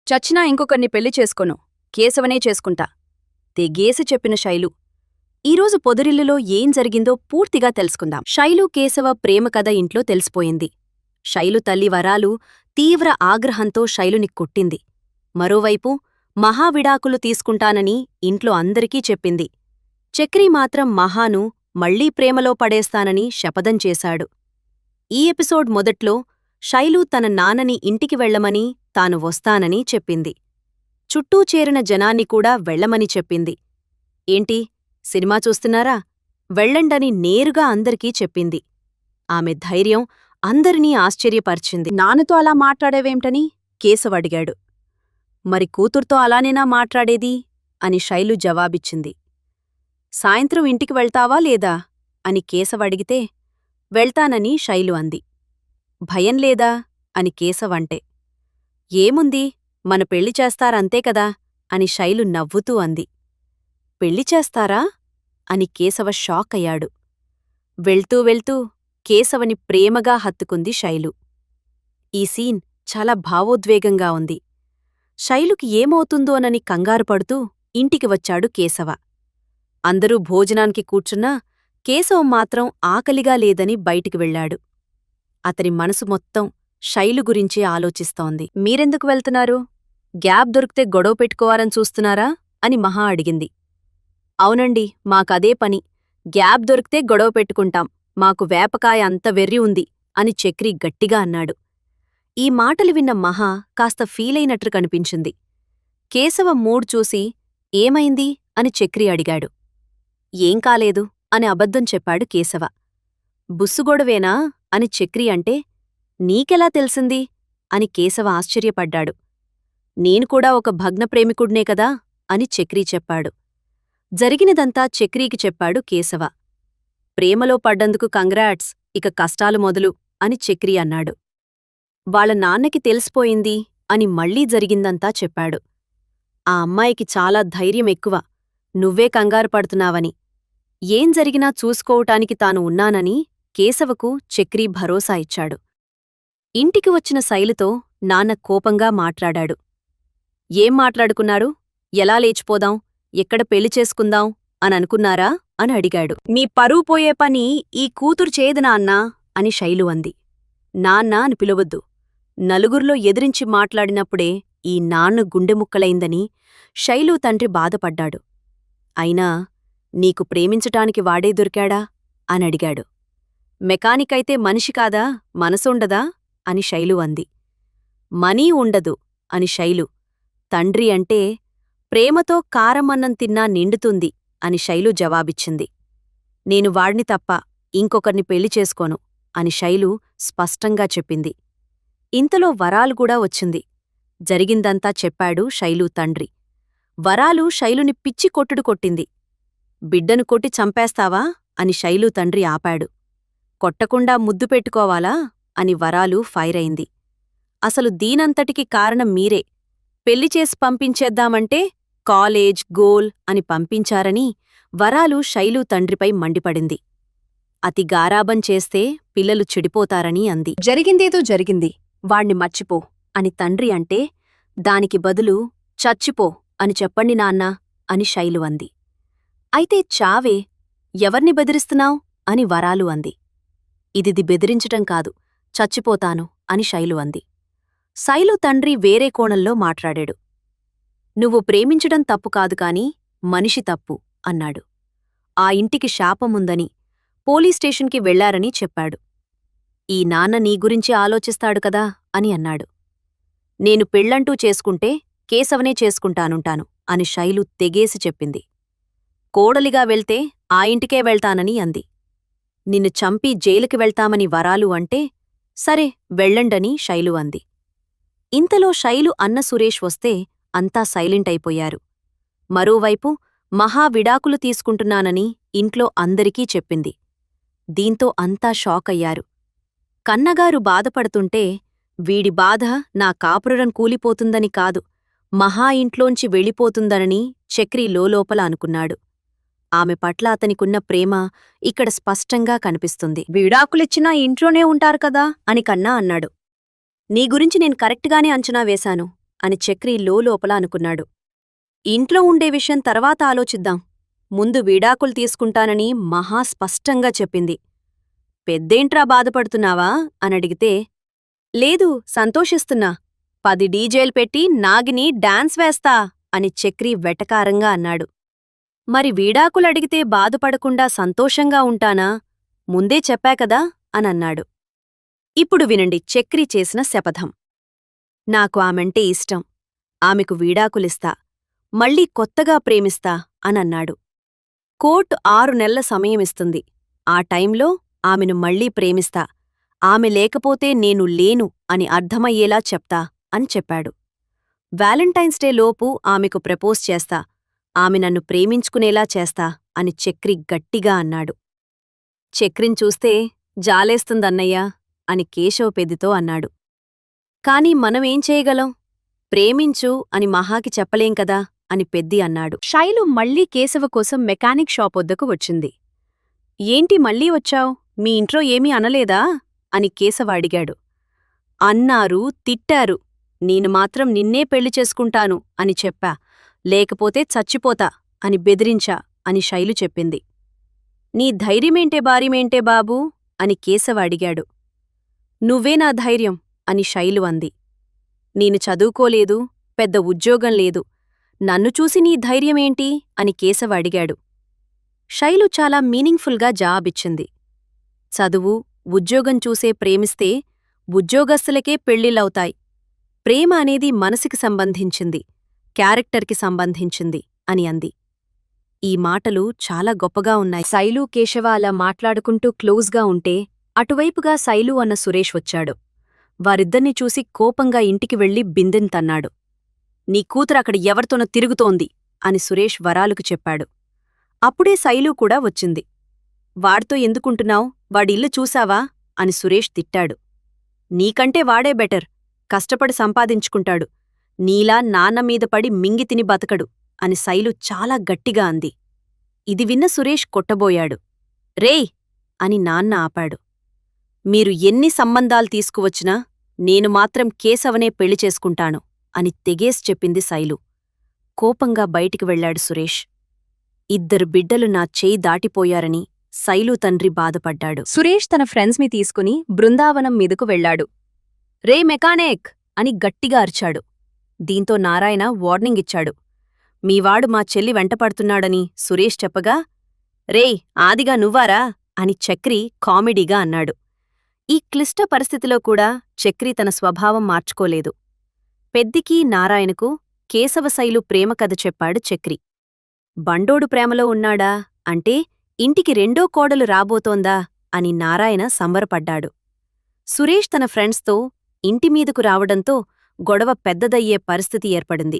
చచ్చినా ఇంకొకర్ని పెళ్లి చేసుకోను, కేశవనే చేసుకుంటా తెగేసి చెప్పిన శైలు. ఈరోజు పొదరిల్లులో ఏం జరిగిందో పూర్తిగా తెలుసుకుందాం. శైలు కేశవ ప్రేమ కథ ఇంట్లో తెలిసిపోయింది. శైలు తల్లి వరాలు తీవ్ర ఆగ్రహంతో శైలుని కొట్టింది. మరోవైపు మహావిడాకులు తీసుకుంటానని ఇంట్లో అందరికీ చెప్పింది. చక్రి మాత్రం మహాను మళ్లీ ప్రేమలో పడేస్తానని శపథం చేశాడు. ఈ ఎపిసోడ్ మొదట్లో శైలు తన నాన్నని ఇంటికి వెళ్లమని తాను వస్తానని చెప్పింది. చుట్టూ చేరిన జనాన్ని కూడా వెళ్లమని చెప్పింది. ఏంటి, సినిమా చూస్తున్నారా? వెళ్ళండని నేరుగా అందరికీ చెప్పింది. ఆమె ధైర్యం అందరినీ ఆశ్చర్యపరిచింది. నాన్నతో అలా మాట్లాడేవేంటని కేశవ్ అడిగాడు. మరి కూతుర్తో అలానేనా మాట్లాడేది అని శైలు జవాబిచ్చింది. సాయంత్రం ఇంటికి వెళ్తావా లేదా అని కేశవ్ అడిగితే వెళ్తానని శైలు అంది. భయం లేదా అని కేశవ్ అంటే ఏముంది, మన పెళ్లి చేస్తారంతే కదా అని శైలు నవ్వుతూ అంది. పెళ్లి చేస్తారా అని కేశవ షాక్ అయ్యాడు. వెళ్తూ వెళ్తూ కేశవని ప్రేమగా హత్తుకుంది శైలు. ఈ సీన్ చాలా భావోద్వేగంగా ఉంది. శైలుకి ఏమవుతుందోనని కంగారుపడుతూ ఇంటికి వచ్చాడు కేశవ. అందరూ భోజనానికి కూర్చున్నా కేశవ మాత్రం ఆకలిగా లేదని బయటికి వెళ్లాడు. అతని మనసు మొత్తం శైలు గురించే ఆలోచిస్తోంది. మీరెందుకు వెళ్తున్నారు? గ్యాప్ దొరికితే గొడవ పెట్టుకోవాలని చూస్తున్నారా అని మహా అడిగింది. అవునండి, మాకదే పని. గ్యాప్ దొరికితే గొడవ పెట్టుకుంటాం. మాకు వేపకాయ అంత వెర్రి ఉంది అని చక్రి గట్టిగా అన్నాడు. ఈ మాటలు విన్న మహా కాస్త ఫీలైనట్లు కనిపించింది. కేశవ మూడ్ చూసి ఏమైంది అని చక్రి అడిగాడు. ఏం కాలేదు అని అబద్ధం చెప్పాడు కేశవ. బుస్సుగొడవేనా అని చక్రి అంటే నీకెలా తెలిసింది అని కేశవ ఆశ్చర్యపడ్డాడు. నేను కూడా ఒక భగ్న ప్రేమికుడ్నే కదా అని చక్రి చెప్పాడు. జరిగినదంతా చక్రీకి చెప్పాడు కేశవ. ప్రేమలో పడ్డందుకు కంగ్రాట్స్, ఇక కష్టాలు మొదలు అని చక్రి అన్నాడు. వాళ్ళ నాన్నకి తెలిసిపోయింది అని మళ్లీ జరిగిందంతా చెప్పాడు. ఆ అమ్మాయికి చాలా ధైర్యం ఎక్కువ, నువ్వే కంగారు పడుతున్నావని, ఏం జరిగినా చూసుకోవటానికి తాను ఉన్నానని కేశవకు చక్రి భరోసా ఇచ్చాడు. ఇంటికి వచ్చిన శైలుతో నాన్న కోపంగా మాట్లాడాడు. ఏం మాట్లాడుకున్నారు? ఎలా లేచిపోదాం, ఎక్కడ పెళ్లి చేసుకుందాం అననుకున్నారా అని అడిగాడు. మీ పరువు పోయే పని ఈ కూతురు చేయదు నాన్నా అని శైలు అంది. నాన్న అని పిలవద్దు. నలుగురిలో ఎదిరించి మాట్లాడినప్పుడే ఈ నాన్న గుండెముక్కలైందని శైలు తండ్రి బాధపడ్డాడు. అయినా నీకు ప్రేమించటానికి వాడే దొరికాడా అని అడిగాడు. మెకానికైతే మనిషి కాదా, మనసుండదా అని శైలు అంది. మనీ ఉండదు అని శైలు. తండ్రి అంటే ప్రేమతో కారమన్నం తిన్నా నిండుతుంది అని శైలు జవాబిచ్చింది. నేను వాడిని తప్ప ఇంకొకర్ని పెళ్లి చేసుకోను అని శైలు స్పష్టంగా చెప్పింది. ఇంతలో వరాలు కూడా వచ్చింది. జరిగిందంతా చెప్పాడు శైలు తండ్రి. వరాలు శైలుని పిచ్చి కొట్టుడు కొట్టింది. బిడ్డను కొట్టి చంపేస్తావా అని శైలు తండ్రి ఆపాడు. కొట్టకుండా ముద్దు పెట్టుకోవాలా అని వరాలు ఫైరైంది. అసలు దీనంతటికి కారణం మీరే. పెళ్లి చేసి పంపించేద్దామంటే కాలేజ్ గోల్ అని పంపించారని వరాలు శైలు తండ్రిపై మండిపడింది. అతి గారాబం చేస్తే పిల్లలు చెడిపోతారని అంది. జరిగిందేదో జరిగింది, వాణ్ణి మర్చిపో అని తండ్రి అంటే దానికి బదులు చచ్చిపో అని చెప్పండి నాన్నా అని శైలు అంది. అయితే చావే, ఎవర్ని బెదిరిస్తున్నావ్ అని వరాలు అంది. ఇదిది బెదిరించటం కాదు, చచ్చిపోతాను అని శైలు అంది. శైలు తండ్రి వేరే కోణంలో మాట్లాడాడు. నువ్వు ప్రేమించడం తప్పు కాదు కాని మనిషి తప్పు అన్నాడు. ఆ ఇంటికి శాపముందని పోలీస్ స్టేషన్కి వెళ్లారని చెప్పాడు. ఈ నాన్న నీ గురించి ఆలోచిస్తాడు కదా అని అన్నాడు. నేను పెళ్లంటూ చేసుకుంటే కేశవనే చేసుకుంటానుంటాను అని శైలు తెగేసి చెప్పింది. కోడలిగా వెళ్తే ఆ ఇంటికే వెళ్తానని అంది. నిన్ను చంపి జైలుకి వెళ్తామని వరాలు అంటే సరే వెళ్ళండని శైలు అంది. ఇంతలో శైలు అన్న సురేష్ వస్తే అంతా సైలెంటైపోయారు. మరోవైపు మహా విడాకులు తీసుకుంటున్నానని ఇంట్లో అందరికీ చెప్పింది. దీంతో అంతా షాకయ్యారు. కన్నగారు బాధపడుతుంటే వీడి బాధ నా కాపురం కూలిపోతుందని కాదు, మహా ఇంట్లోంచి వెళ్ళిపోతుందనని చక్రి లోలోపల అనుకున్నాడు. ఆమె పట్ల అతనికున్న ప్రేమ ఇక్కడ స్పష్టంగా కనిపిస్తుంది. విడాకులిచ్చినా ఇంట్లోనే ఉంటారు కదా అని కన్నా అన్నాడు. నీ గురించి నేను కరెక్ట్గానే అంచనా వేశాను. అని చక్రి లోలోపల అనుకున్నాడు. ఇంట్లో ఉండే విషయం తర్వాత ఆలోచిద్దాం. ముందు విడాకులు తీసుకుంటానని మహా స్పష్టంగా చెప్పింది. పెద్దేంట్రా బాధపడుతున్నావా అనడిగితే, లేదు సంతోషిస్తున్నా. 10 డీజేలు పెట్టి నాగిని డాన్స్ వేస్తా అని చక్రి వెటకారంగా అన్నాడు. మరి వీడాకులడిగితే బాధపడకుండా సంతోషంగా ఉంటానా? ముందే చెప్పాకదా అనన్నాడు. ఇప్పుడు వినండి చక్రి చేసిన శపథం. నాకు ఆమెంటే ఇష్టం. ఆమెకు వీడాకులిస్తా. మళ్ళీ కొత్తగా ప్రేమిస్తా అనన్నాడు. కోర్టు 6 నెలల సమయమిస్తుంది. ఆ టైంలో ఆమెను మళ్ళీ ప్రేమిస్తా. ఆమె లేకపోతే నేను లేను అని అర్థమయ్యేలా చెప్తా అని చెప్పాడు. వ్యాలంటైన్స్ డే లోపు ఆమెకు ప్రపోజ్ చేస్తా. ఆమె నన్ను ప్రేమించుకునేలా చేస్తా అని చక్రి గట్టిగా అన్నాడు. చక్రిని చూస్తే జాలేస్తుందన్నయ్యా అని కేశవ పెద్దితో అన్నాడు. కాని మనమేం చేయగలం? ప్రేమించు అని మహాకి చెప్పలేం కదా అని పెద్ది అన్నాడు. శైలు మళ్లీ కేశవ కోసం మెకానిక్ షాప్ వద్దకు వచ్చింది. ఏంటి మళ్ళీ వచ్చావ్? మీ ఇంట్లో ఏమీ అనలేదా అని కేశవ అడిగాడు. అన్నారు, తిట్టారు. నేను మాత్రం నిన్నే పెళ్లి చేసుకుంటాను అని చెప్పా. లేకపోతే చచ్చిపోతా అని బెదిరించా అని శైలు చెప్పింది. నీ ధైర్యమేంటే బార్యమేంటే బాబూ అని కేశవ అడిగాడు. నువ్వే నా ధైర్యం అని శైలు అంది. నేను చదువుకోలేదు, పెద్ద ఉద్యోగం లేదు. నన్ను చూసి నీ ధైర్యమేంటి అని కేశవ అడిగాడు. శైలు చాలా మీనింగ్ఫుల్గా జవాబిచ్చింది. చదువు, ఉద్యోగం చూసే ప్రేమిస్తే ఉద్యోగస్తులకే పెళ్ళిళ్ళవుతాయి. ప్రేమ అనేది మనసుకి సంబంధించింది, క్యారెక్టర్కి సంబంధించింది అని అంది. ఈ మాటలు చాలా గొప్పగా ఉన్నాయి. శైలు, కేశవ అలా మాట్లాడుకుంటూ క్లోజ్గా ఉంటే అటువైపుగా శైలు అన్న సురేష్ వచ్చాడు. వారిద్దర్నీ చూసి కోపంగా ఇంటికి వెళ్లి బిందెని తన్నాడు. నీ కూతురక్కడ ఎవరితోనో తిరుగుతోంది అని సురేష్ వరాలుకు చెప్పాడు. అప్పుడే శైలు కూడా వచ్చింది. వాడితో ఎందుకుంటున్నావ్? వాడిల్లు చూశావా అని సురేష్ తిట్టాడు. నీకంటే వాడే బెటర్, కష్టపడి సంపాదించుకుంటాడు. నీలా నాన్నమీద పడి మింగితిని బతకడు అని శైలు చాలా గట్టిగా అంది. ఇది విన్న సురేష్ కొట్టబోయాడు. రేయ్ అని నాన్న ఆపాడు. మీరు ఎన్ని సంబంధాలు తీసుకువచ్చినా నేను మాత్రం కేశవనే పెళ్లి చేసుకుంటాను అని తెగేసి చెప్పింది శైలు. కోపంగా బయటికి వెళ్లాడు సురేష్. 2 బిడ్డలు నా చేయి దాటిపోయారని శైలు తండ్రి బాధపడ్డాడు. సురేష్ తన ఫ్రెండ్స్ని తీసుకుని బృందావనం మీదకు వెళ్లాడు. రే మెకానిక్ అని గట్టిగా అరిచాడు. దీంతో నారాయణ వార్నింగ్ ఇచ్చాడు. మీవాడు మా చెల్లి వెంటపడుతున్నాడని సురేష్ చెప్పగా, రేయ్ ఆదిగా నువ్వారా అని చక్రి కామెడీగా అన్నాడు. ఈ క్లిష్ట పరిస్థితిలో కూడా చక్రి తన స్వభావం మార్చుకోలేదు. పెద్దికి నారాయణకు కేశవశైలు ప్రేమ కథ చెప్పాడు చక్రి. బండోడు ప్రేమలో ఉన్నాడా అంటే ఇంటికి 2వ కోడలు రాబోతోందా అని నారాయణ సంబరపడ్డాడు. సురేష్ తన ఫ్రెండ్స్తో ఇంటిమీదకు రావడంతో గొడవ పెద్దదయ్యే పరిస్థితి ఏర్పడింది.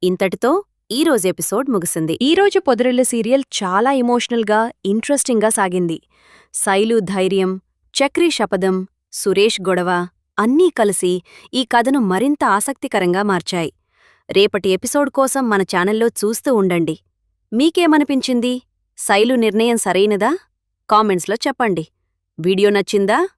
ఇంతటితో ఈరోజు ఎపిసోడ్ ముగిసింది. ఈరోజు పొదరిల్లు సీరియల్ చాలా ఎమోషనల్గా, ఇంట్రెస్టింగ్గా సాగింది. శైలు ధైర్యం, చక్రి శపథం, సురేష్ గొడవ అన్నీ కలిసి ఈ కథను మరింత ఆసక్తికరంగా మార్చాయి. రేపటి ఎపిసోడ్ కోసం మన ఛానల్లో చూస్తూ ఉండండి. మీకేమనిపించింది? శైలు నిర్ణయం సరైనదా? కామెంట్స్లో చెప్పండి. వీడియో నచ్చిందా?